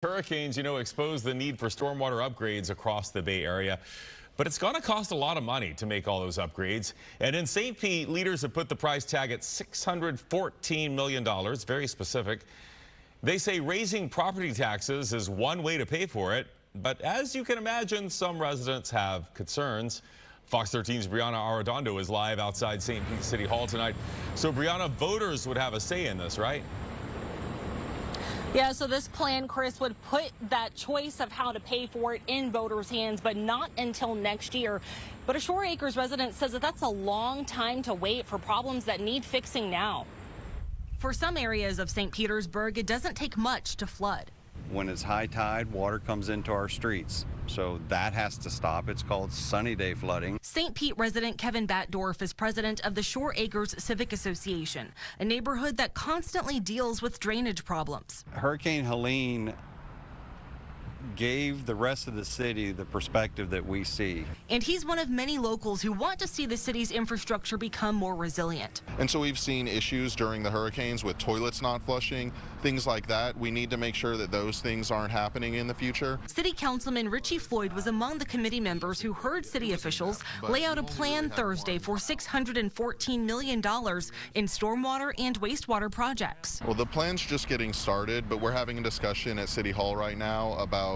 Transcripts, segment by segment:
Hurricanes, expose the need for stormwater upgrades across the Bay Area. But it's going to cost a lot of money to make all those upgrades. And in St. Pete, leaders have put the price tag at $614 million, very specific. They say raising property taxes is one way to pay for it. But as you can imagine, some residents have concerns. Fox 13's Brianna Arredondo is live outside St. Pete City Hall tonight. So, Brianna, voters would have a say in this, right? Yeah, so this plan, Chris, would put that choice of how to pay for it in voters' hands, but not until next year. But a Shore Acres resident says that that's a long time to wait for problems that need fixing now. For some areas of St. Petersburg, it doesn't take much to flood. When it's high tide, water comes into our streets. So that has to stop. It's called sunny day flooding. St. Pete resident Kevin Batdorf is president of the Shore Acres Civic Association, a neighborhood that constantly deals with drainage problems. Hurricane Helene gave the rest of the city the perspective that we see. And he's one of many locals who want to see the city's infrastructure become more resilient. And so we've seen issues during the hurricanes with toilets not flushing, things like that. We need to make sure that those things aren't happening in the future. City Councilman Richie Floyd was among the committee members who heard city officials lay out a plan Thursday for $614 million in stormwater and wastewater projects. Well, the plan's just getting started, but we're having a discussion at City Hall right now about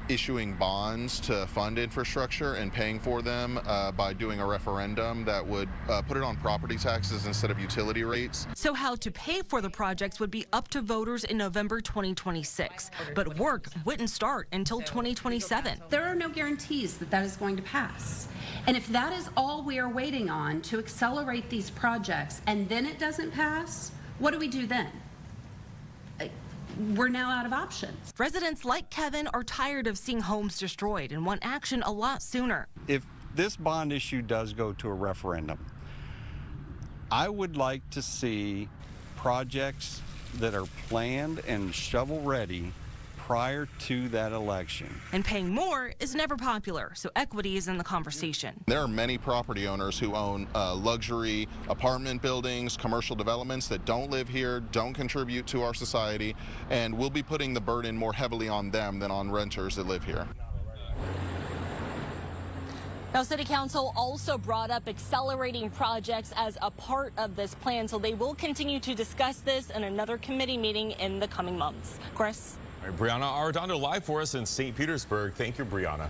issuing bonds to fund infrastructure and paying for them by doing a referendum that would put it on property taxes instead of utility rates. So how to pay for the projects would be up to voters in November 2026, but work wouldn't start until 2027. There are no guarantees that that is going to pass. And if that is all we are waiting on to accelerate these projects and then it doesn't pass, what do we do then? We're now out of options. Residents like Kevin are tired of seeing homes destroyed and want action a lot sooner. If this bond issue does go to a referendum, I would like to see projects that are planned and shovel ready prior to that election. And paying more is never popular, so equity is in the conversation. There are many property owners who own luxury apartment buildings, commercial developments that don't live here, don't contribute to our society, and we'll be putting the burden more heavily on them than on renters that live here. Now, City Council also brought up accelerating projects as a part of this plan, so they will continue to discuss this in another committee meeting in the coming months. Chris? All right, Brianna Arredondo live for us in St. Petersburg. Thank you, Brianna.